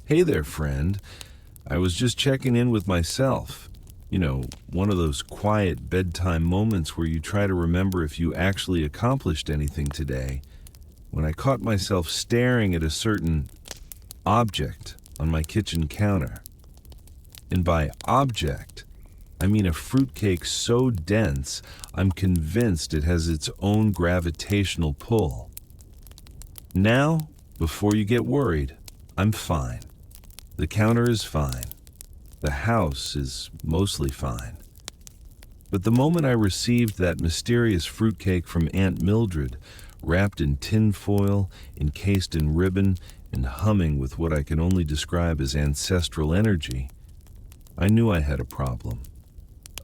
Hey there, friend. I was just checking in with myself. One of those quiet bedtime moments where you try to remember if you actually accomplished anything today. When I caught myself staring at a certain object on my kitchen counter. And by object, I mean a fruitcake so dense, I'm convinced it has its own gravitational pull. Now, before you get worried, I'm fine. The counter is fine. The house is mostly fine. But the moment I received that mysterious fruitcake from Aunt Mildred, wrapped in tin foil, encased in ribbon, and humming with what I can only describe as ancestral energy, I knew I had a problem.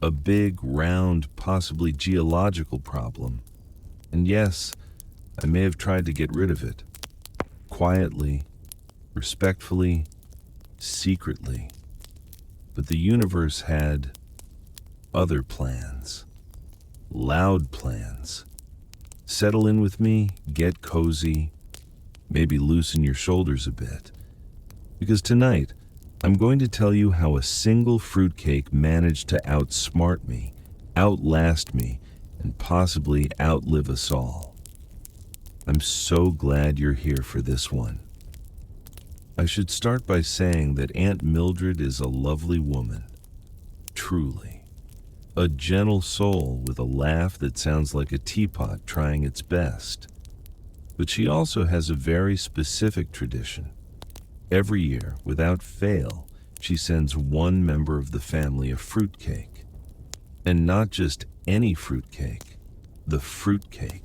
A big, round, possibly geological problem. And yes, I may have tried to get rid of it. Quietly, respectfully, secretly. But the universe had other plans. Loud plans. Settle in with me, get cozy, maybe loosen your shoulders a bit. Because tonight, I'm going to tell you how a single fruitcake managed to outsmart me, outlast me, and possibly outlive us all. I'm so glad you're here for this one. I should start by saying that Aunt Mildred is a lovely woman. Truly. A gentle soul with a laugh that sounds like a teapot trying its best. But she also has a very specific tradition. Every year, without fail, she sends one member of the family a fruitcake. And not just any fruitcake, the fruitcake.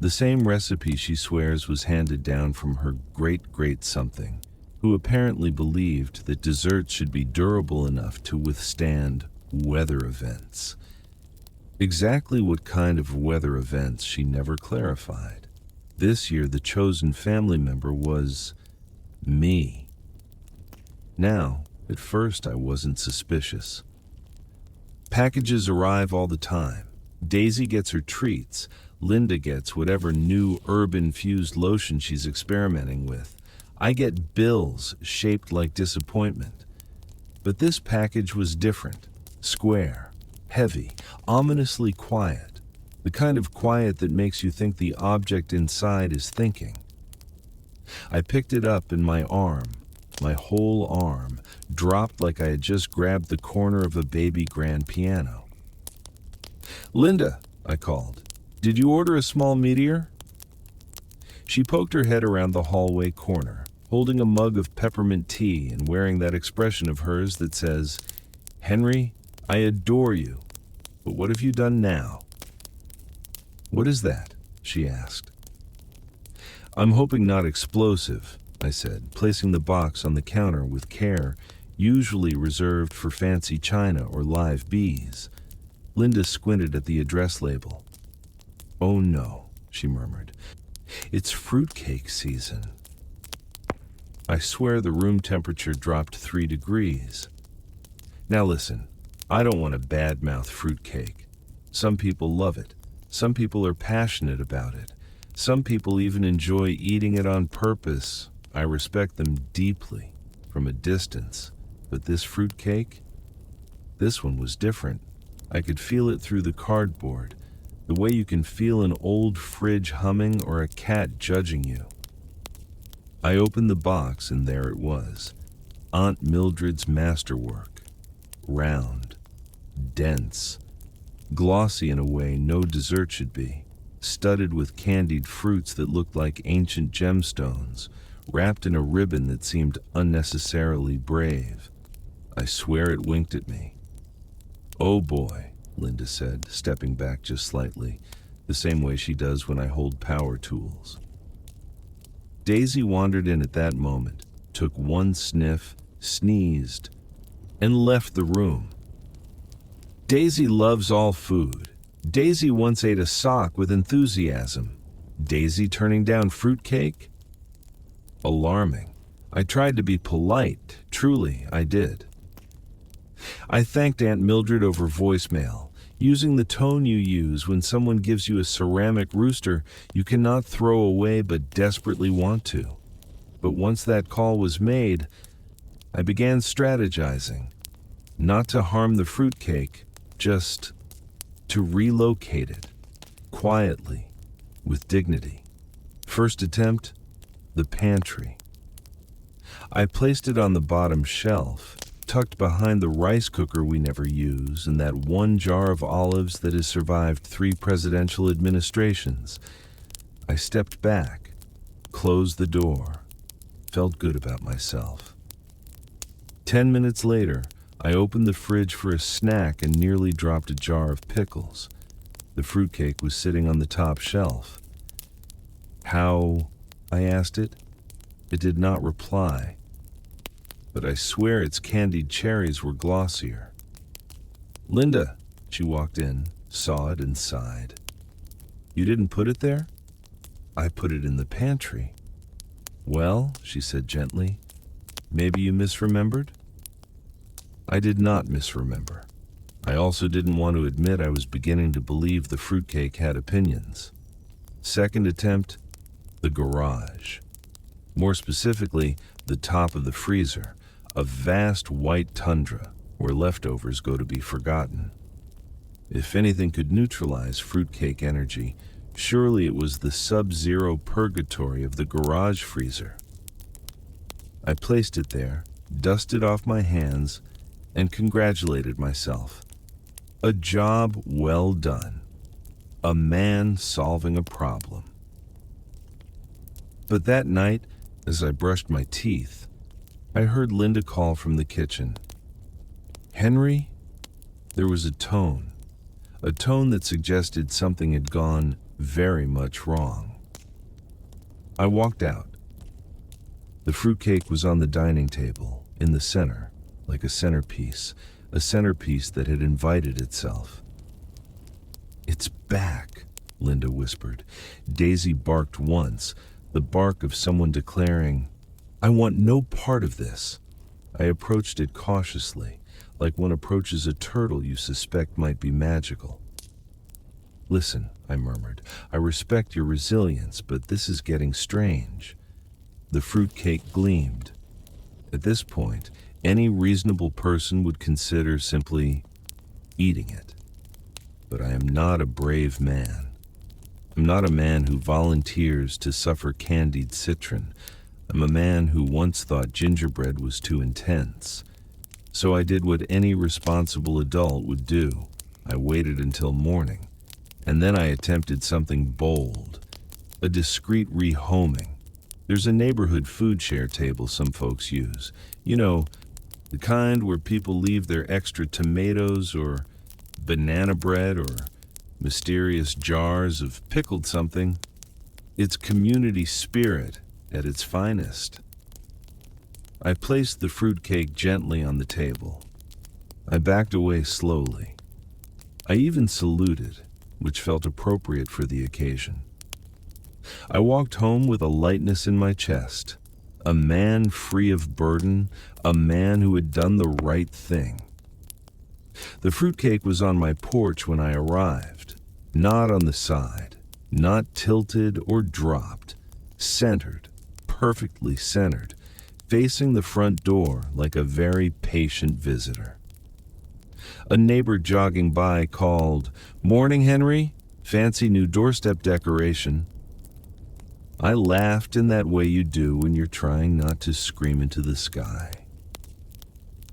The same recipe she swears was handed down from her great-great-something, who apparently believed that desserts should be durable enough to withstand weather events. Exactly what kind of weather events she never clarified. This year, the chosen family member was me. Now, at first I wasn't suspicious. Packages arrive all the time. Daisy gets her treats. Linda gets whatever new herb-infused lotion she's experimenting with. I get bills shaped like disappointment. But this package was different. Square, heavy, ominously quiet. The kind of quiet that makes you think the object inside is thinking. I picked it up in my arm. My whole arm dropped like I had just grabbed the corner of a baby grand piano. "Linda," I called. "Did you order a small meteor?" She poked her head around the hallway corner, holding a mug of peppermint tea and wearing that expression of hers that says, "Henry, I adore you, but what have you done now?" "What is that?" she asked. "I'm hoping not explosive," I said, placing the box on the counter with care, usually reserved for fancy china or live bees. Linda squinted at the address label. "Oh no," she murmured. "It's fruitcake season." I swear the room temperature dropped 3 degrees. Now listen, I don't want to badmouth fruitcake. Some people love it. Some people are passionate about it. Some people even enjoy eating it on purpose. I respect them deeply, from a distance. But this fruitcake? This one was different. I could feel it through the cardboard, the way you can feel an old fridge humming or a cat judging you. I opened the box and there it was. Aunt Mildred's masterwork. Round, dense, glossy in a way no dessert should be, studded with candied fruits that looked like ancient gemstones, wrapped in a ribbon that seemed unnecessarily brave. I swear it winked at me. "Oh boy," Linda said, stepping back just slightly, the same way she does when I hold power tools. Daisy wandered in at that moment, took one sniff, sneezed, and left the room. Daisy loves all food. Daisy once ate a sock with enthusiasm. Daisy turning down fruitcake? Alarming. I tried to be polite. Truly, I did. I thanked Aunt Mildred over voicemail, using the tone you use when someone gives you a ceramic rooster you cannot throw away but desperately want to. But once that call was made, I began strategizing, not to harm the fruitcake, just to relocate it, quietly, with dignity. First attempt, the pantry. I placed it on the bottom shelf, tucked behind the rice cooker we never use and that one jar of olives that has survived 3 presidential administrations. I stepped back, closed the door, felt good about myself. 10 minutes later, I opened the fridge for a snack and nearly dropped a jar of pickles. The fruitcake was sitting on the top shelf. "How?" I asked it. It did not reply, but I swear its candied cherries were glossier. "Linda," she walked in, saw it and sighed. "You didn't put it there?" "I put it in the pantry." "Well," she said gently, "maybe you misremembered?" I did not misremember. I also didn't want to admit I was beginning to believe the fruitcake had opinions. Second attempt, the garage. More specifically, the top of the freezer, a vast white tundra where leftovers go to be forgotten. If anything could neutralize fruitcake energy, surely it was the sub-zero purgatory of the garage freezer. I placed it there, dusted off my hands, and congratulated myself. A job well done. A man solving a problem. But that night, as I brushed my teeth, I heard Linda call from the kitchen. "Henry?" There was a tone that suggested something had gone very much wrong. I walked out. The fruitcake was on the dining table, in the center, like a centerpiece that had invited itself. "It's back," Linda whispered. Daisy barked once, the bark of someone declaring, "I want no part of this." I approached it cautiously, like one approaches a turtle you suspect might be magical. "Listen," I murmured, "I respect your resilience, but this is getting strange." The fruitcake gleamed. At this point, any reasonable person would consider simply eating it. But I am not a brave man. I'm not a man who volunteers to suffer candied citron. I'm a man who once thought gingerbread was too intense. So I did what any responsible adult would do. I waited until morning, and then I attempted something bold, a discreet rehoming. There's a neighborhood food share table some folks use. You know, the kind where people leave their extra tomatoes or banana bread or mysterious jars of pickled something. It's community spirit at its finest. I placed the fruitcake gently on the table. I backed away slowly. I even saluted, which felt appropriate for the occasion. I walked home with a lightness in my chest, a man free of burden, a man who had done the right thing. The fruitcake was on my porch when I arrived, not on the side, not tilted or dropped, centered, perfectly centered, facing the front door like a very patient visitor. A neighbor jogging by called, "Morning, Henry. Fancy new doorstep decoration." I laughed in that way you do when you're trying not to scream into the sky.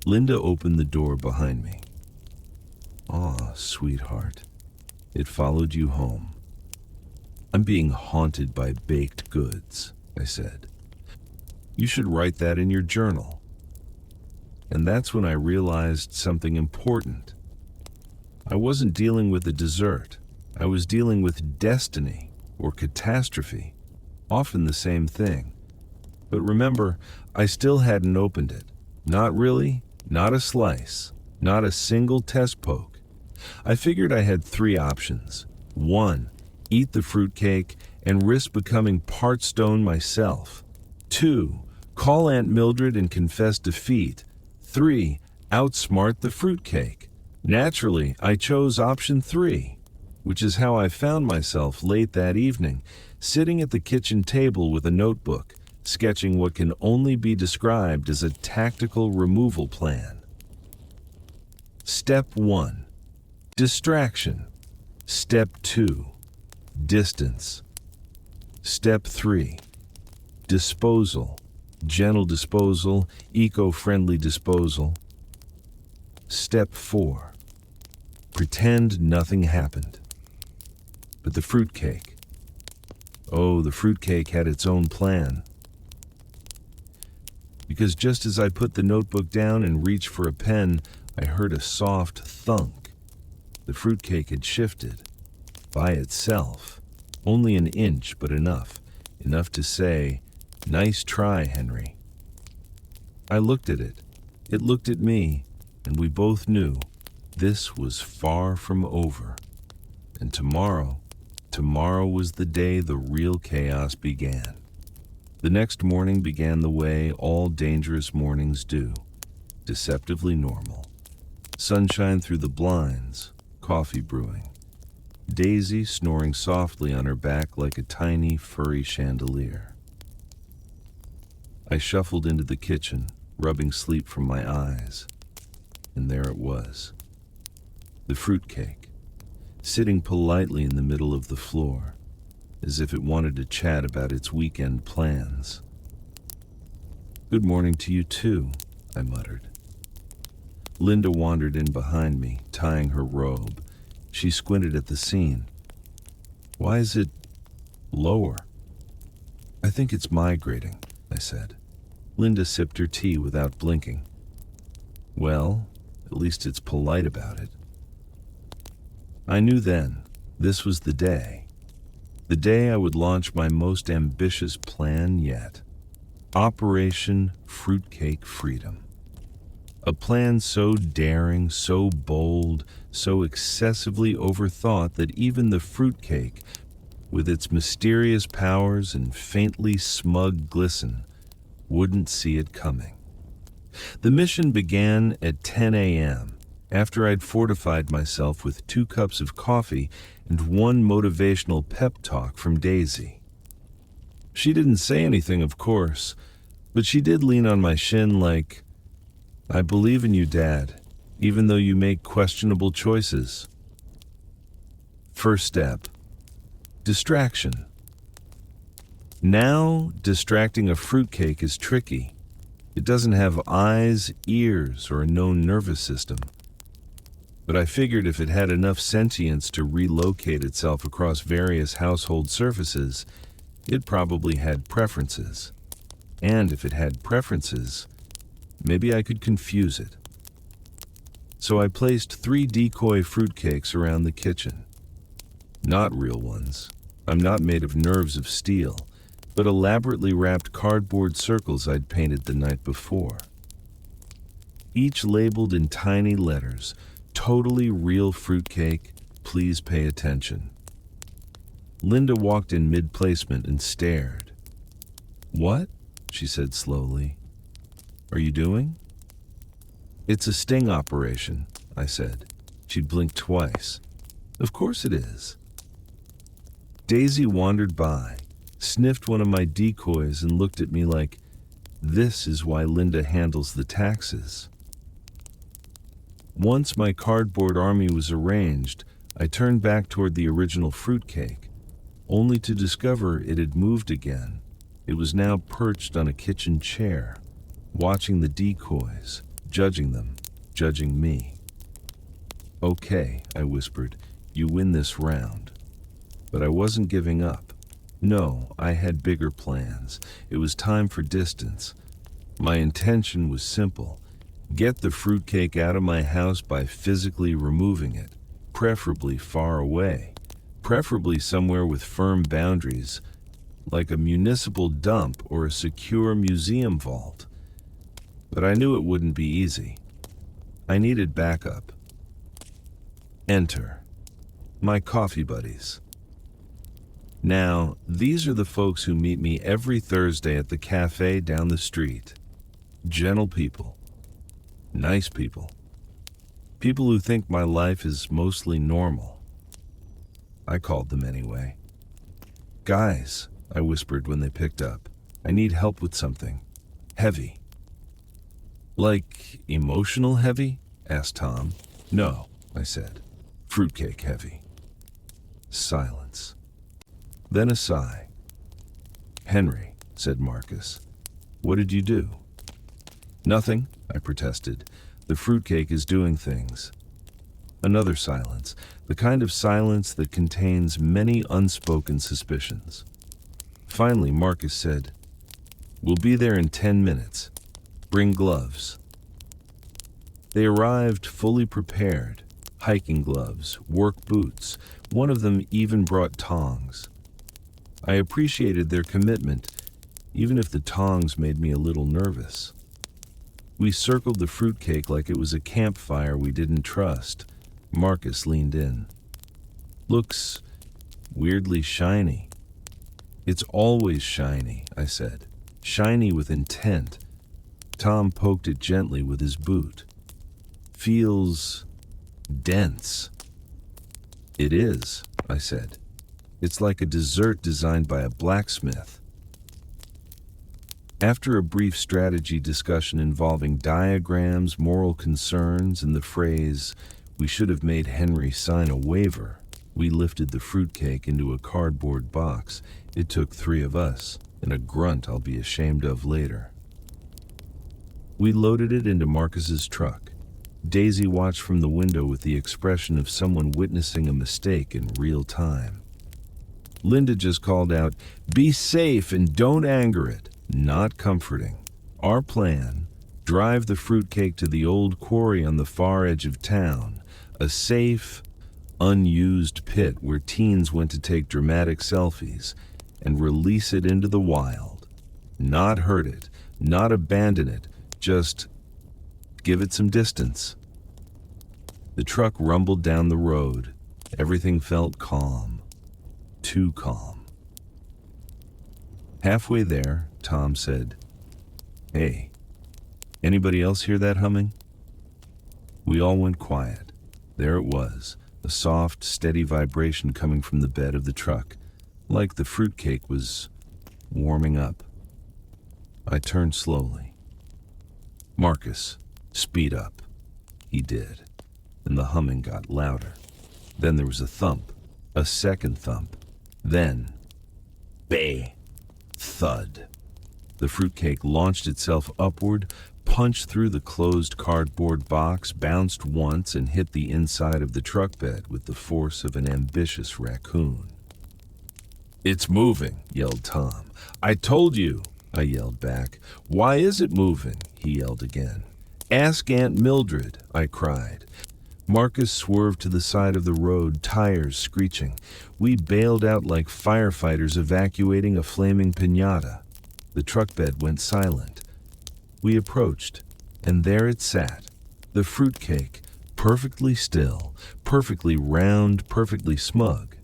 Linda opened the door behind me. "Aw, sweetheart, it followed you home." "I'm being haunted by baked goods," I said. "You should write that in your journal." And that's when I realized something important. I wasn't dealing with a dessert. I was dealing with destiny or catastrophe, often the same thing. But remember, I still hadn't opened it. Not really, not a slice, not a single test poke. I figured I had 3 options. 1, eat the fruitcake and risk becoming part stone myself. 2, call Aunt Mildred and confess defeat. 3, outsmart the fruitcake. Naturally, I chose option 3, which is how I found myself late that evening, sitting at the kitchen table with a notebook, sketching what can only be described as a tactical removal plan. Step 1. Distraction. Step 2. Distance. Step 3. Disposal. Gentle disposal, eco-friendly disposal. Step 4. Pretend nothing happened. But the fruitcake. Oh, the fruitcake had its own plan. Because just as I put the notebook down and reached for a pen, I heard a soft thunk. The fruitcake had shifted. By itself. Only an inch, but enough. Enough to say, "Nice try, Henry." I looked at it. It looked at me, and we both knew this was far from over. And tomorrow was the day the real chaos began. The next morning began the way all dangerous mornings do, deceptively normal. Sunshine through the blinds, coffee brewing. Daisy snoring softly on her back like a tiny, furry chandelier. I shuffled into the kitchen, rubbing sleep from my eyes. And there it was. The fruitcake, sitting politely in the middle of the floor, as if it wanted to chat about its weekend plans. "Good morning to you too," I muttered. Linda wandered in behind me, tying her robe. She squinted at the scene. "Why is it lower?" "I think it's migrating," I said. Linda sipped her tea without blinking. "Well, at least it's polite about it." I knew then, this was the day. The day I would launch my most ambitious plan yet. Operation Fruitcake Freedom. A plan so daring, so bold, so excessively overthought that even the fruitcake, with its mysterious powers and faintly smug glisten, wouldn't see it coming. The mission began at 10 a.m., after I'd fortified myself with 2 cups of coffee and 1 motivational pep talk from Daisy. She didn't say anything, of course, but she did lean on my shin like, "I believe in you, Dad, even though you make questionable choices." First step. Distraction. Now, distracting a fruitcake is tricky. It doesn't have eyes, ears, or a known nervous system. But I figured if it had enough sentience to relocate itself across various household surfaces, it probably had preferences. And if it had preferences, maybe I could confuse it. So I placed 3 decoy fruitcakes around the kitchen. Not real ones. I'm not made of nerves of steel, but elaborately wrapped cardboard circles I'd painted the night before. Each labeled in tiny letters, "Totally real fruitcake, please pay attention." Linda walked in mid-placement and stared. "What?" she said slowly. "Are you doing?" "It's a sting operation," I said. She blinked twice. "Of course it is." Daisy wandered by, sniffed one of my decoys and looked at me like, "This is why Linda handles the taxes." Once my cardboard army was arranged, I turned back toward the original fruitcake, only to discover it had moved again. It was now perched on a kitchen chair, watching the decoys, judging them, judging me. "Okay," I whispered, "you win this round." But I wasn't giving up. No, I had bigger plans. It was time for distance. My intention was simple. Get the fruitcake out of my house by physically removing it, preferably far away, preferably somewhere with firm boundaries, like a municipal dump or a secure museum vault. But I knew it wouldn't be easy. I needed backup. Enter my coffee buddies. Now, these are the folks who meet me every Thursday at the cafe down the street. Gentle people. Nice people. People who think my life is mostly normal. I called them anyway. "Guys," I whispered when they picked up, I need help with something. Heavy. Like emotional heavy? Asked Tom. No, I said. Fruitcake heavy. Silence. Then a sigh. Henry, said Marcus. What did you do? Nothing, I protested. The fruitcake is doing things. Another silence, the kind of silence that contains many unspoken suspicions. Finally, Marcus said, We'll be there in 10 minutes. Bring gloves. They arrived fully prepared. Hiking gloves, work boots. One of them even brought tongs. I appreciated their commitment, even if the tongs made me a little nervous. We circled the fruitcake like it was a campfire we didn't trust. Marcus leaned in. Looks weirdly shiny. It's always shiny, I said. Shiny with intent. Tom poked it gently with his boot. Feels dense. It is, I said. It's like a dessert designed by a blacksmith. After a brief strategy discussion involving diagrams, moral concerns, and the phrase, we should have made Henry sign a waiver, we lifted the fruitcake into a cardboard box. It took 3 of us, and a grunt I'll be ashamed of later. We loaded it into Marcus's truck. Daisy watched from the window with the expression of someone witnessing a mistake in real time. Linda just called out, "Be safe and don't anger it." Not comforting. Our plan, drive the fruitcake to the old quarry on the far edge of town, a safe, unused pit where teens went to take dramatic selfies, and release it into the wild. Not hurt it, not abandon it, just give it some distance. The truck rumbled down the road. Everything felt calm. Too calm. Halfway there, Tom said, "Hey, anybody else hear that humming?" We all went quiet. There it was, a soft, steady vibration coming from the bed of the truck, like the fruitcake was warming up. I turned slowly. "Marcus, speed up." He did, and the humming got louder. Then there was a thump, a second thump, then, bay, thud. The fruitcake launched itself upward, punched through the closed cardboard box, bounced once, and hit the inside of the truck bed with the force of an ambitious raccoon. "It's moving," yelled Tom. "I told you," I yelled back. "Why is it moving?" he yelled again. "Ask Aunt Mildred," I cried. Marcus swerved to the side of the road, tires screeching. We bailed out like firefighters evacuating a flaming piñata. The truck bed went silent. We approached, and there it sat, the fruitcake, perfectly still, perfectly round, perfectly smug.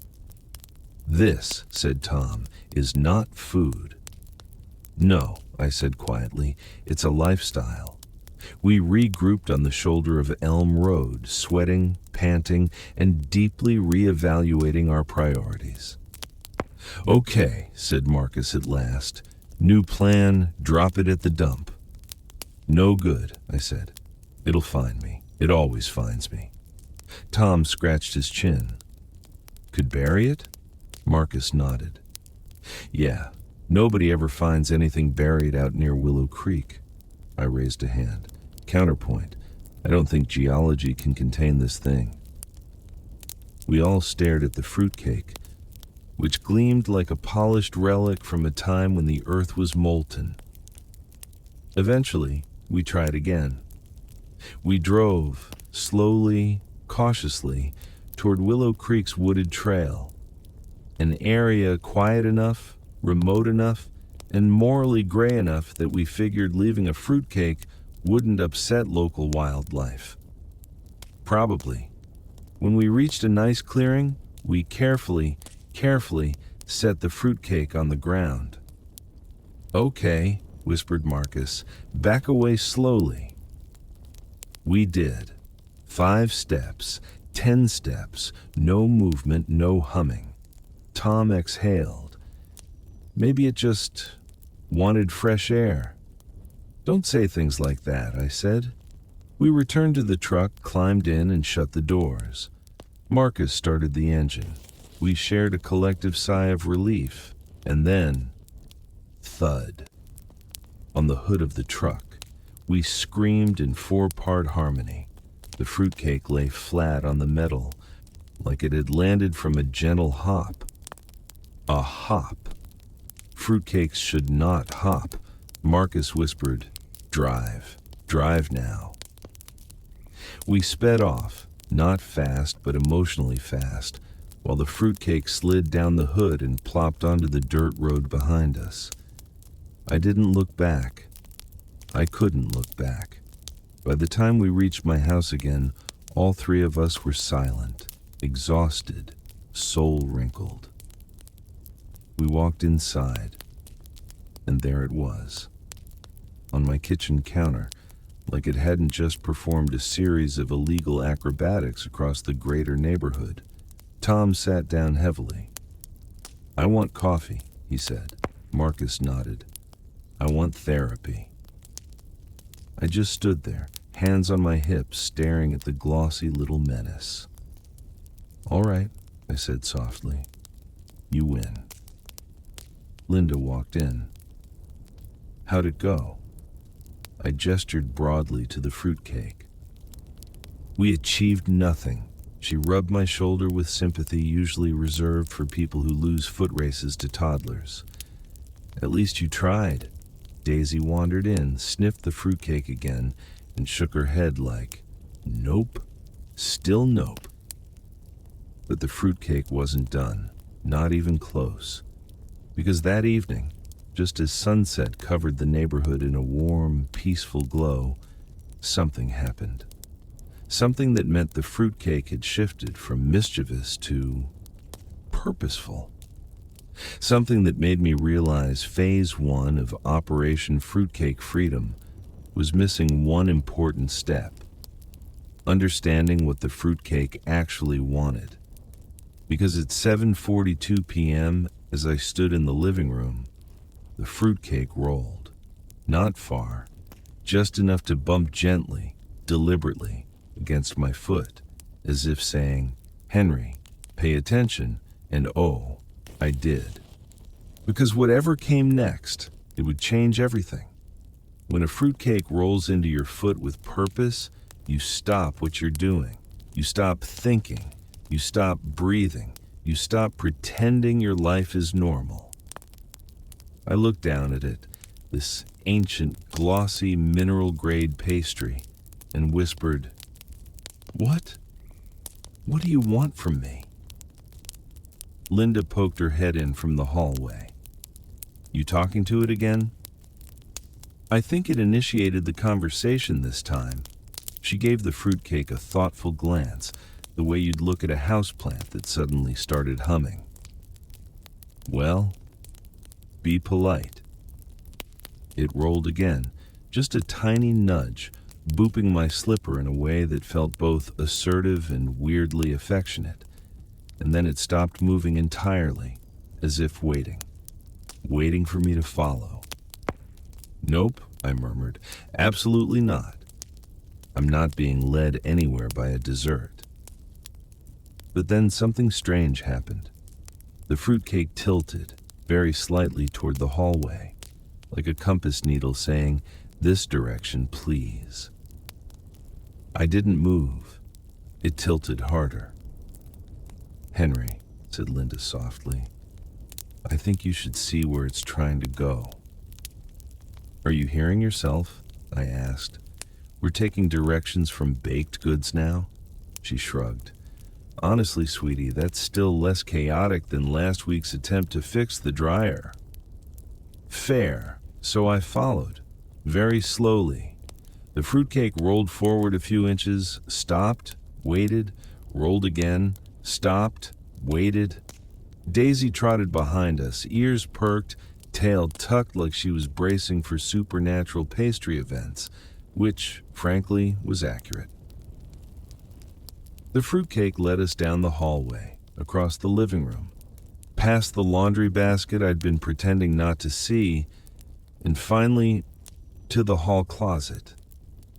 "This," said Tom, "is not food." "No," I said quietly, "it's a lifestyle." We regrouped on the shoulder of Elm Road, sweating, panting, and deeply reevaluating our priorities. "Okay," said Marcus at last. "New plan, drop it at the dump." "No good," I said. "It'll find me. It always finds me." Tom scratched his chin. "Could bury it?" Marcus nodded. "Yeah, nobody ever finds anything buried out near Willow Creek." I raised a hand. Counterpoint. I don't think geology can contain this thing. We all stared at the fruitcake, which gleamed like a polished relic from a time when the earth was molten. Eventually, we tried again. We drove, slowly, cautiously, toward Willow Creek's wooded trail, an area quiet enough, remote enough, and morally gray enough that we figured leaving a fruitcake wouldn't upset local wildlife. Probably. When we reached a nice clearing, we carefully set the fruitcake on the ground. "Okay," whispered Marcus, "back away slowly." We did. 5 steps, 10 steps, no movement, no humming. Tom exhaled. Maybe it just Wanted fresh air. Don't say things like that, I said. We returned to the truck, climbed in, and shut the doors. Marcus started the engine. We shared a collective sigh of relief, and then, thud. On the hood of the truck, we screamed in four-part harmony. The fruitcake lay flat on the metal, like it had landed from a gentle hop. A hop. Fruitcakes should not hop. Marcus whispered, "Drive. Drive now." We sped off, not fast but emotionally fast, while the fruitcake slid down the hood and plopped onto the dirt road behind us. I didn't look back. I couldn't look back. By the time we reached my house again, all three of us were silent, exhausted, soul-wrinkled. We walked inside, and there it was, on my kitchen counter, like it hadn't just performed a series of illegal acrobatics across the greater neighborhood. Tom sat down heavily. "I want coffee," he said. Marcus nodded. "I want therapy." I just stood there, hands on my hips, staring at the glossy little menace. "All right," I said softly. "You win." Linda walked in. "How'd it go?" I gestured broadly to the fruitcake. "We achieved nothing." She rubbed my shoulder with sympathy usually reserved for people who lose foot races to toddlers. "At least you tried." Daisy wandered in, sniffed the fruitcake again, and shook her head like, "Nope. Still nope." But the fruitcake wasn't done, not even close. Because that evening, just as sunset covered the neighborhood in a warm, peaceful glow, something happened. Something that meant the fruitcake had shifted from mischievous to purposeful. Something that made me realize Phase 1 of Operation Fruitcake Freedom was missing one important step: understanding what the fruitcake actually wanted. Because at 7:42 p.m., as I stood in the living room, the fruitcake rolled. Not far, just enough to bump gently, deliberately, against my foot, as if saying, "Henry, pay attention," and oh, I did. Because whatever came next, it would change everything. When a fruitcake rolls into your foot with purpose, you stop what you're doing. You stop thinking. You stop breathing. You stop pretending your life is normal. I looked down at it, this ancient, glossy, mineral-grade pastry, and whispered, "What? What do you want from me?" Linda poked her head in from the hallway. "You talking to it again?" I think it initiated the conversation this time. She gave the fruitcake a thoughtful glance, the way you'd look at a houseplant that suddenly started humming. "Well, be polite." It rolled again, just a tiny nudge, booping my slipper in a way that felt both assertive and weirdly affectionate. And then it stopped moving entirely, as if waiting for me to follow. "Nope," I murmured. "Absolutely not. I'm not being led anywhere by a dessert." But then something strange happened. The fruitcake tilted, very slightly toward the hallway, like a compass needle saying, "This direction, please." I didn't move. It tilted harder. "Henry," said Linda softly, "I think you should see where it's trying to go." "Are you hearing yourself?" I asked. "We're taking directions from baked goods now?" She shrugged. "Honestly, sweetie, that's still less chaotic than last week's attempt to fix the dryer." Fair, so I followed, very slowly. The fruitcake rolled forward a few inches, stopped, waited, rolled again, stopped, waited. Daisy trotted behind us, ears perked, tail tucked like she was bracing for supernatural pastry events, which, frankly, was accurate. The fruitcake led us down the hallway, across the living room, past the laundry basket I'd been pretending not to see, And finally, to the hall closet.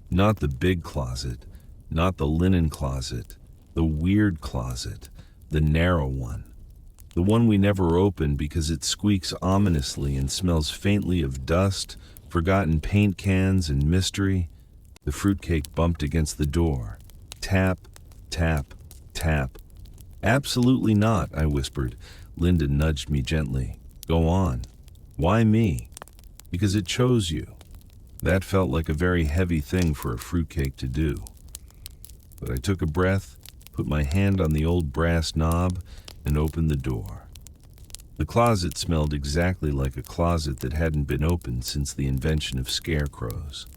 Not the big closet, not the linen closet, the weird closet, the narrow one. The one we never open because it squeaks ominously and smells faintly of dust, forgotten paint cans, and mystery. The fruitcake bumped against the door. Tap, tap, tap. Absolutely not, I whispered. Linda nudged me gently. Go on. Why me? Because it chose you. That felt like a very heavy thing for a fruitcake to do. But I took a breath, put my hand on the old brass knob, and opened the door. The closet smelled exactly like a closet that hadn't been opened since the invention of scarecrows.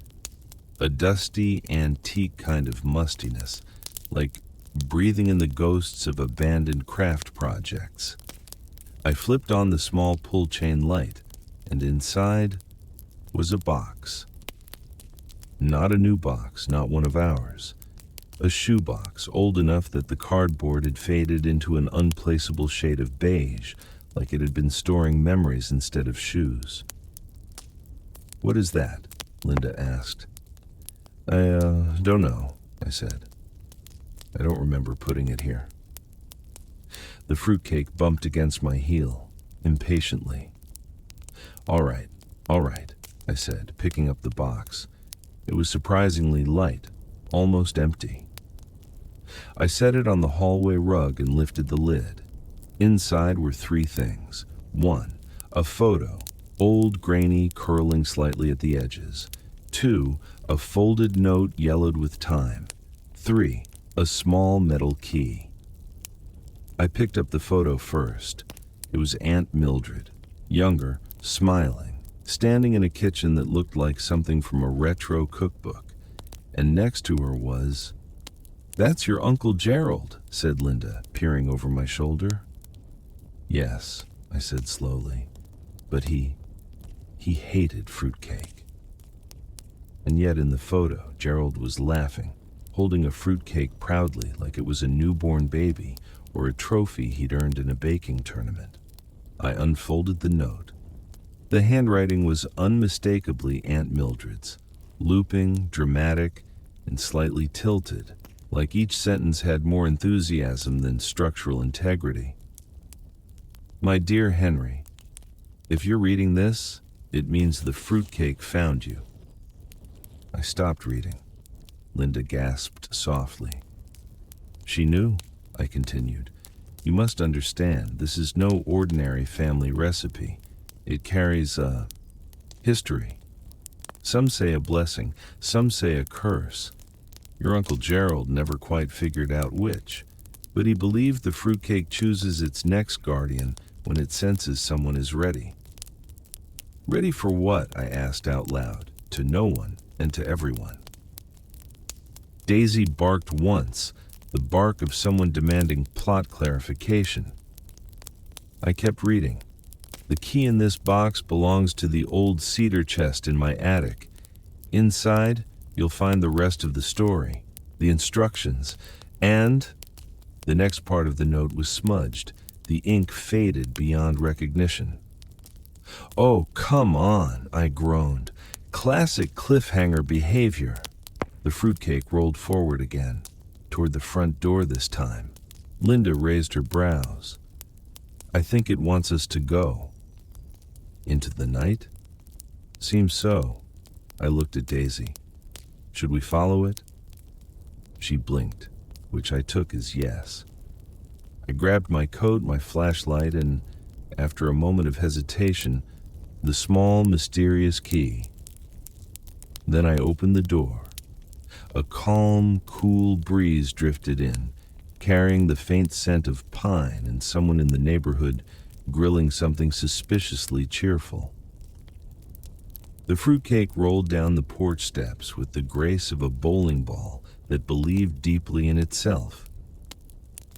A dusty, antique kind of mustiness, like breathing in the ghosts of abandoned craft projects. I flipped on the small pull-chain light, and inside was a box. Not a new box, not one of ours. A shoebox, old enough that the cardboard had faded into an unplaceable shade of beige, like it had been storing memories instead of shoes. What is that? Linda asked. I don't know, I said. I don't remember putting it here. The fruitcake bumped against my heel, impatiently. All right, I said, picking up the box. It was surprisingly light, almost empty. I set it on the hallway rug and lifted the lid. Inside were three things. 1, a photo, old, grainy, curling slightly at the edges. 2, a folded note yellowed with time. 3, a small metal key. I picked up the photo first. It was Aunt Mildred, younger, smiling, standing in a kitchen that looked like something from a retro cookbook. And next to her was... "That's your Uncle Gerald," said Linda, peering over my shoulder. "Yes," I said slowly, "but he hated fruitcake." And yet in the photo, Gerald was laughing, holding a fruitcake proudly like it was a newborn baby or a trophy he'd earned in a baking tournament. I unfolded the note. The handwriting was unmistakably Aunt Mildred's, looping, dramatic, and slightly tilted, like each sentence had more enthusiasm than structural integrity. "My dear Henry, if you're reading this, it means the fruitcake found you." I stopped reading. Linda gasped softly. "She knew," I continued. "You must understand, this is no ordinary family recipe. It carries a history. Some say a blessing, some say a curse. Your Uncle Gerald never quite figured out which, but he believed the fruitcake chooses its next guardian when it senses someone is ready." "Ready for what?" I asked out loud, to no one and to everyone. Daisy barked once, the bark of someone demanding plot clarification. I kept reading. "The key in this box belongs to the old cedar chest in my attic. Inside, you'll find the rest of the story, the instructions, and..." The next part of the note was smudged. The ink faded beyond recognition. "Oh, come on," I groaned. "Classic cliffhanger behavior." The fruitcake rolled forward again, toward the front door this time. Linda raised her brows. "I think it wants us to go." "Into the night?" "Seems so." I looked at Daisy. "Should we follow it?" She blinked, which I took as yes. I grabbed my coat, my flashlight, and, after a moment of hesitation, the small, mysterious key. Then I opened the door. A calm, cool breeze drifted in, carrying the faint scent of pine and someone in the neighborhood grilling something suspiciously cheerful. The fruitcake rolled down the porch steps with the grace of a bowling ball that believed deeply in itself.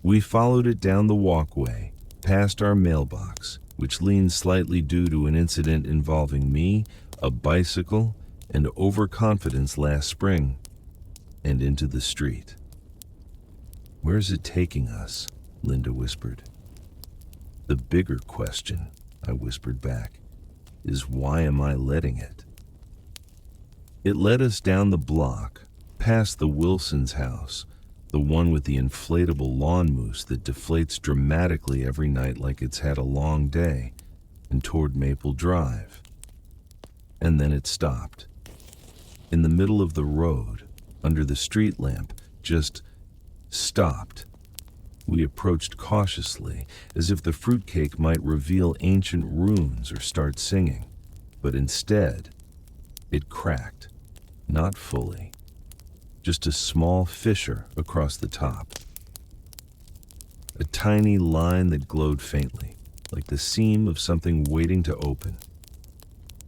We followed it down the walkway, past our mailbox, which leaned slightly due to an incident involving me, a bicycle, and overconfidence last spring, and into the street. "Where's it taking us?" Linda whispered. "The bigger question," I whispered back. is why am I letting it? It led us down the block, past the Wilson's house, the one with the inflatable lawn moose that deflates dramatically every night like it's had a long day, and toward Maple Drive. And then it stopped. In the middle of the road, under the street lamp, just stopped. We approached cautiously, as if the fruitcake might reveal ancient runes or start singing. But instead, it cracked. Not fully. Just a small fissure across the top. A tiny line that glowed faintly, like the seam of something waiting to open.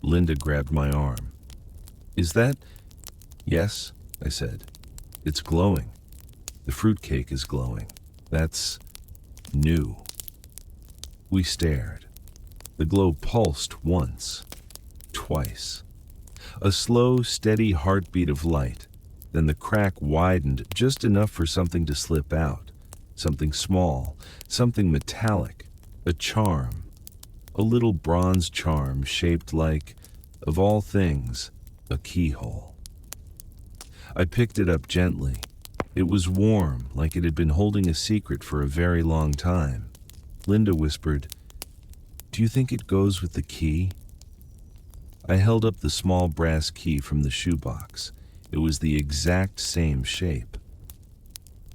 Linda grabbed my arm. "Is that—" "Yes," I said. "It's glowing. The fruitcake is glowing. That's new." We stared. The glow pulsed once, twice. A slow, steady heartbeat of light. Then the crack widened just enough for something to slip out. Something small, something metallic, a charm. A little bronze charm shaped like, of all things, a keyhole. I picked it up gently. It was warm, like it had been holding a secret for a very long time. Linda whispered, "Do you think it goes with the key?" I held up the small brass key from the shoebox. It was the exact same shape.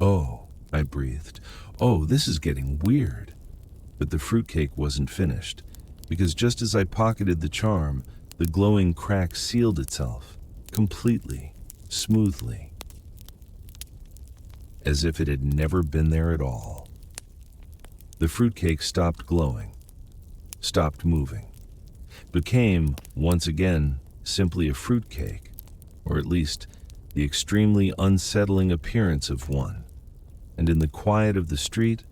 "Oh," I breathed. "Oh, this is getting weird." But the fruitcake wasn't finished, because just as I pocketed the charm, the glowing crack sealed itself, completely, smoothly, as if it had never been there at all. The fruitcake stopped glowing, stopped moving, became, once again, simply a fruitcake, or at least the extremely unsettling appearance of one. And in the quiet of the street,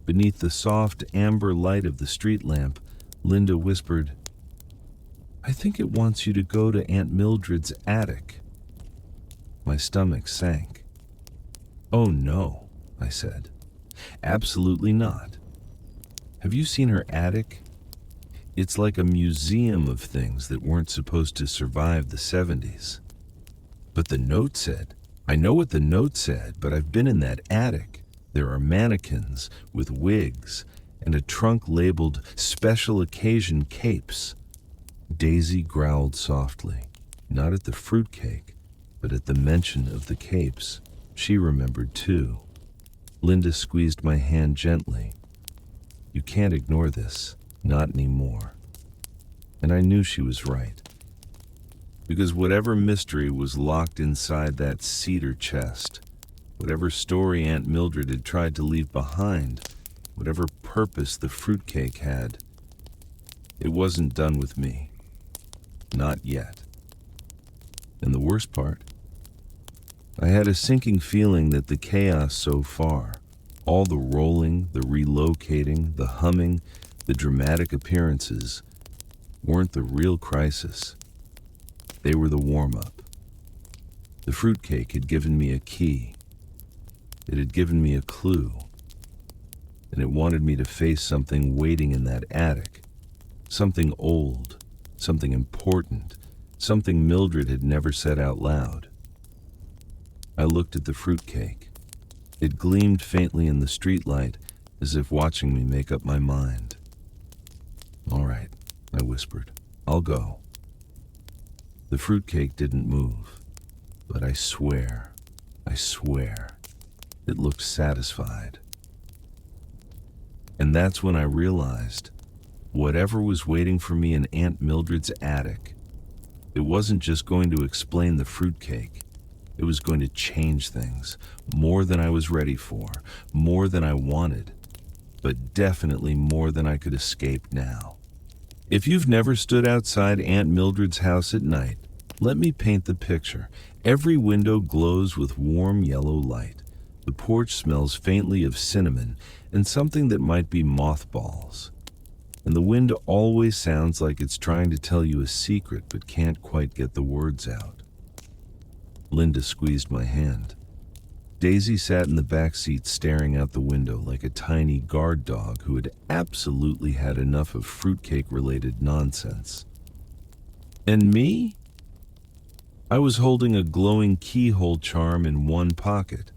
beneath the soft amber light of the street lamp, Linda whispered, "I think it wants you to go to Aunt Mildred's attic." My stomach sank. "Oh no," I said. "Absolutely not. Have you seen her attic? It's like a museum of things that weren't supposed to survive the 70s. But the note said, I know what the note said, but I've been in that attic. There are mannequins with wigs and a trunk labeled special occasion capes." Daisy growled softly, not at the fruitcake, but at the mention of the capes. She remembered too. Linda squeezed my hand gently. "You can't ignore this, not anymore." And I knew she was right. Because whatever mystery was locked inside that cedar chest, whatever story Aunt Mildred had tried to leave behind, whatever purpose the fruitcake had, it wasn't done with me. Not yet. And the worst part, I had a sinking feeling that the chaos so far, all the rolling, the relocating, the humming, the dramatic appearances, weren't the real crisis. They were the warm-up. The fruitcake had given me a key. It had given me a clue. And it wanted me to face something waiting in that attic. Something old, something important, something Mildred had never said out loud. I looked at the fruitcake. It gleamed faintly in the streetlight, as if watching me make up my mind. "All right," I whispered. "I'll go." The fruitcake didn't move, but I swear, it looked satisfied. And that's when I realized, whatever was waiting for me in Aunt Mildred's attic, it wasn't just going to explain the fruitcake. It was going to change things, more than I was ready for, more than I wanted, but definitely more than I could escape now. If you've never stood outside Aunt Mildred's house at night, let me paint the picture. Every window glows with warm yellow light. The porch smells faintly of cinnamon and something that might be mothballs. And the wind always sounds like it's trying to tell you a secret but can't quite get the words out. Linda squeezed my hand. Daisy sat in the back seat staring out the window like a tiny guard dog who had absolutely had enough of fruitcake-related nonsense. And me? I was holding a glowing keyhole charm in one pocket,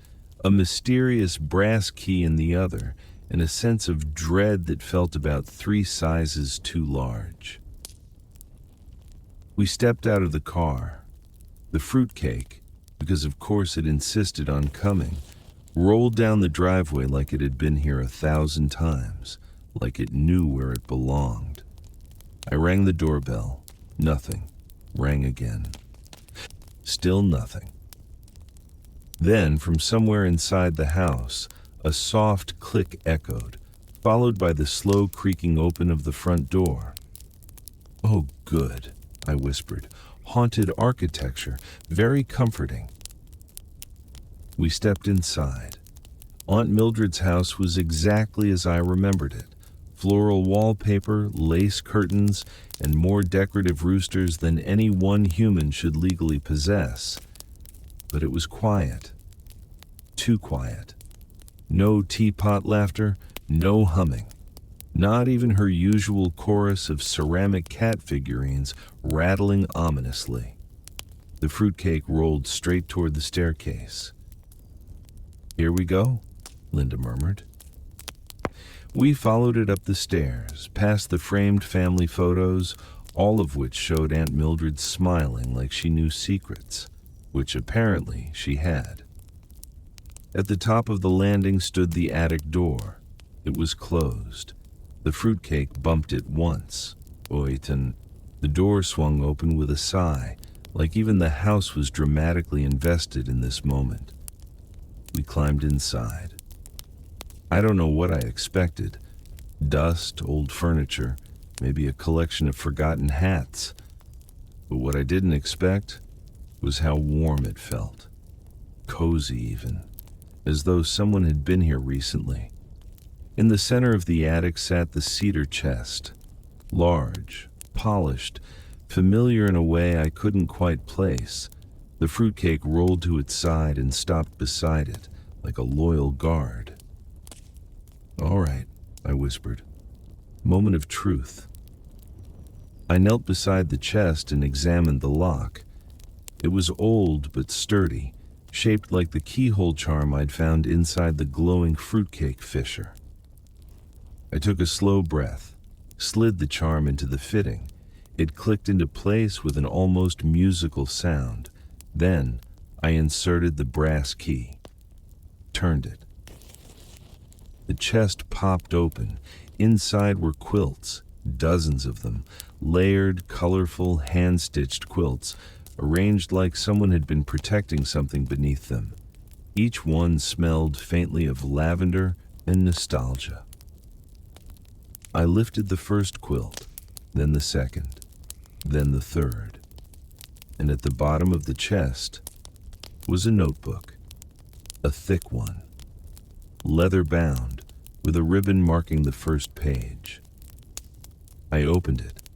a mysterious brass key in the other, and a sense of dread that felt about 3 sizes too large. We stepped out of the car. The fruitcake, because of course it insisted on coming, rolled down the driveway like it had been here 1,000 times, like it knew where it belonged. I rang the doorbell. Nothing. Rang again. Still nothing. Then, from somewhere inside the house, a soft click echoed, followed by the slow creaking open of the front door. "Oh, good," I whispered. "Haunted architecture. Very comforting." We stepped inside. Aunt Mildred's house was exactly as I remembered it. Floral wallpaper, lace curtains, and more decorative roosters than any one human should legally possess. But it was quiet. Too quiet. No teapot laughter, no humming. Not even her usual chorus of ceramic cat figurines rattling ominously. The fruitcake rolled straight toward the staircase. "Here we go," Linda murmured. We followed it up the stairs, past the framed family photos, all of which showed Aunt Mildred smiling like she knew secrets, which apparently she had. At the top of the landing stood the attic door. It was closed. The fruitcake bumped it once. Oiten. The door swung open with a sigh, like even the house was dramatically invested in this moment. We climbed inside. I don't know what I expected. Dust, old furniture, maybe a collection of forgotten hats. But what I didn't expect was how warm it felt. Cozy even, as though someone had been here recently. In the center of the attic sat the cedar chest. Large, polished, familiar in a way I couldn't quite place. The fruitcake rolled to its side and stopped beside it, like a loyal guard. "All right," I whispered. Moment of truth. I knelt beside the chest and examined the lock. It was old but sturdy, shaped like the keyhole charm I'd found inside the glowing fruitcake fissure. I took a slow breath, slid the charm into the fitting. It clicked into place with an almost musical sound. Then I inserted the brass key, turned it. The chest popped open. Inside were quilts, dozens of them, layered, colorful, hand-stitched quilts, arranged like someone had been protecting something beneath them. Each one smelled faintly of lavender and nostalgia. I lifted the first quilt, then the second, then the third. And at the bottom of the chest was a notebook, a thick one, leather-bound, with a ribbon marking the first page. I opened it.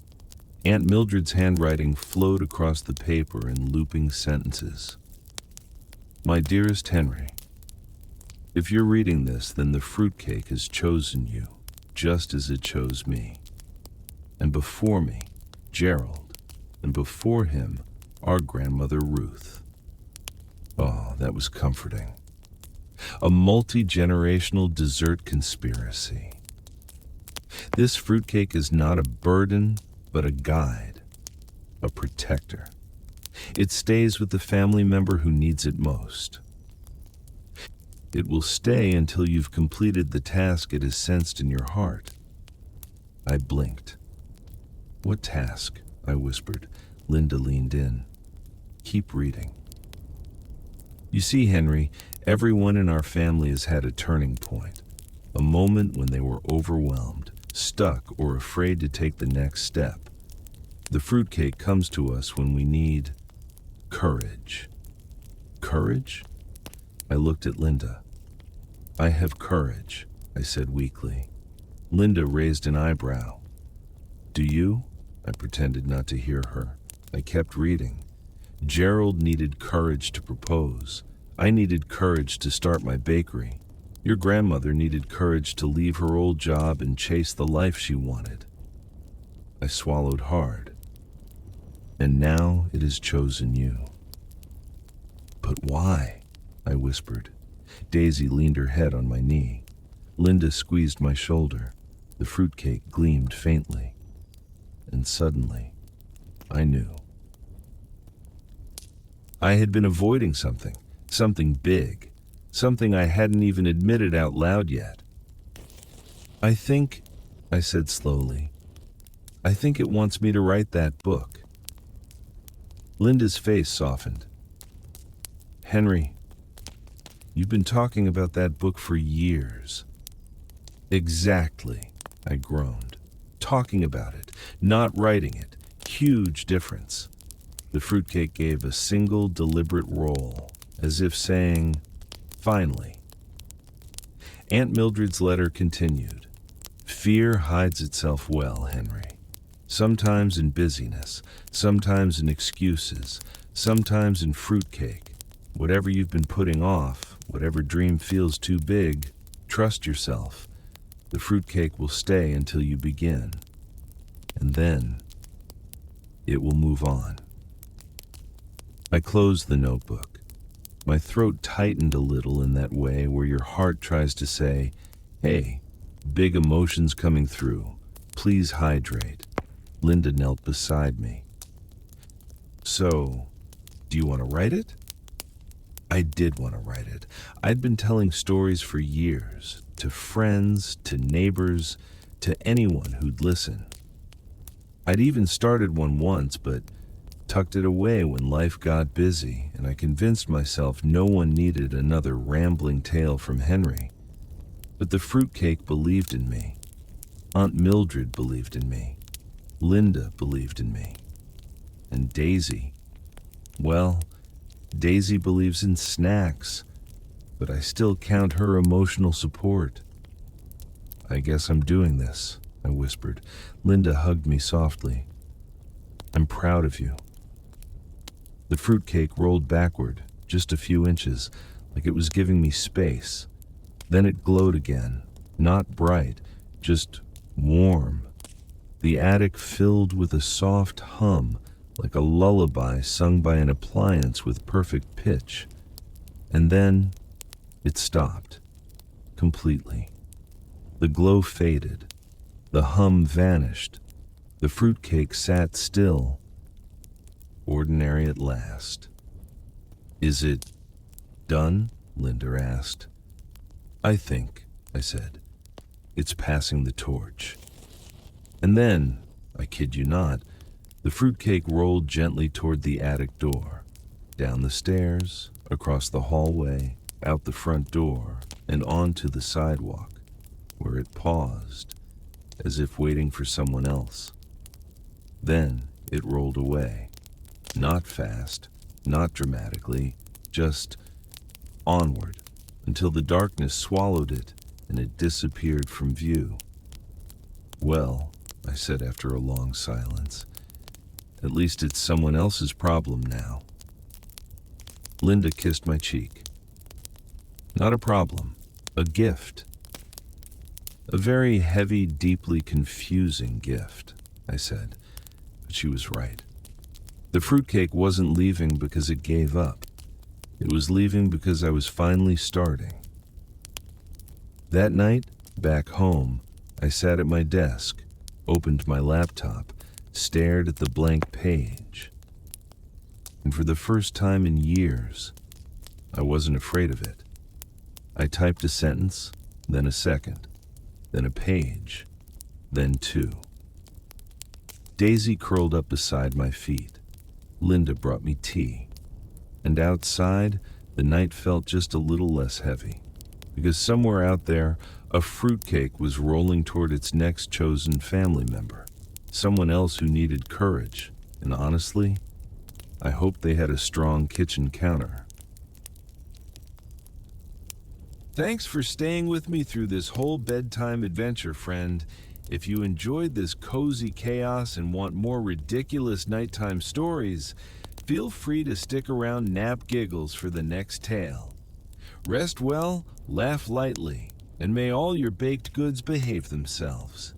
Aunt Mildred's handwriting flowed across the paper in looping sentences. "My dearest Henry, if you're reading this, then the fruitcake has chosen you, just as it chose me. And before me, Gerald, and before him, our grandmother Ruth." Oh, that was comforting. A multi-generational dessert conspiracy. This fruitcake is not a burden, but a guide, a protector. It stays with the family member who needs it most. It will stay until you've completed the task it has sensed in your heart. I blinked. "What task?" I whispered. Linda leaned in. "Keep reading." You see, Henry, everyone in our family has had a turning point, a moment when they were overwhelmed, stuck, or afraid to take the next step. The fruitcake comes to us when we need courage. Courage? I looked at Linda. "I have courage," I said weakly. Linda raised an eyebrow. "Do you?" I pretended not to hear her. I kept reading. Gerald needed courage to propose. I needed courage to start my bakery. Your grandmother needed courage to leave her old job and chase the life she wanted. I swallowed hard. and now it has chosen you. But why? I whispered. Daisy leaned her head on my knee. Linda squeezed my shoulder. The fruitcake gleamed faintly. And suddenly, I knew. I had been avoiding something big, something I hadn't even admitted out loud yet. I said slowly, I think it wants me to write that book. Linda's face softened. Henry, you've been talking about that book for years. Exactly, I groaned. Talking about it, not writing it. Huge difference. The fruitcake gave a single deliberate roll, as if saying, finally. Aunt Mildred's letter continued. Fear hides itself well, Henry. Sometimes in busyness, sometimes in excuses, sometimes in fruitcake. Whatever you've been putting off, whatever dream feels too big, trust yourself. The fruitcake will stay until you begin. And then, it will move on. I closed the notebook. My throat tightened a little in that way where your heart tries to say, hey, big emotions coming through. Please hydrate. Linda knelt beside me. So, do you want to write it? I did want to write it. I'd been telling stories for years, to friends, to neighbors, to anyone who'd listen. I'd even started one once, but tucked it away when life got busy, and I convinced myself no one needed another rambling tale from Henry. But the fruitcake believed in me. Aunt Mildred believed in me. Linda believed in me. And Daisy, well, Daisy believes in snacks, but I still count her emotional support. I guess I'm doing this, I whispered. Linda hugged me softly. I'm proud of you. The fruitcake rolled backward, just a few inches, like it was giving me space. Then it glowed again, not bright, just warm. The attic filled with a soft hum, like a lullaby sung by an appliance with perfect pitch. And then it stopped, completely. The glow faded. The hum vanished. The fruitcake sat still, ordinary at last. Is it done? Linda asked. I think, I said. It's passing the torch. And then, I kid you not, the fruitcake rolled gently toward the attic door, down the stairs, across the hallway, out the front door, and onto the sidewalk, where it paused, as if waiting for someone else. Then it rolled away. Not fast, not dramatically, just onward, until the darkness swallowed it and it disappeared from view. Well, I said after a long silence, at least it's someone else's problem now. Linda kissed my cheek. Not a problem, a gift. A very heavy, deeply confusing gift, I said, but she was right. The fruitcake wasn't leaving because it gave up. It was leaving because I was finally starting. That night, back home, I sat at my desk, opened my laptop, stared at the blank page. And for the first time in years, I wasn't afraid of it. I typed a sentence, then a second, then a page, then two. Daisy curled up beside my feet. Linda brought me tea. And outside, the night felt just a little less heavy, because somewhere out there, a fruitcake was rolling toward its next chosen family member, someone else who needed courage, and honestly, I hoped they had a strong kitchen counter. Thanks for staying with me through this whole bedtime adventure, friend. If you enjoyed this cozy chaos and want more ridiculous nighttime stories, feel free to stick around Nap Giggles for the next tale. Rest well, laugh lightly, and may all your baked goods behave themselves.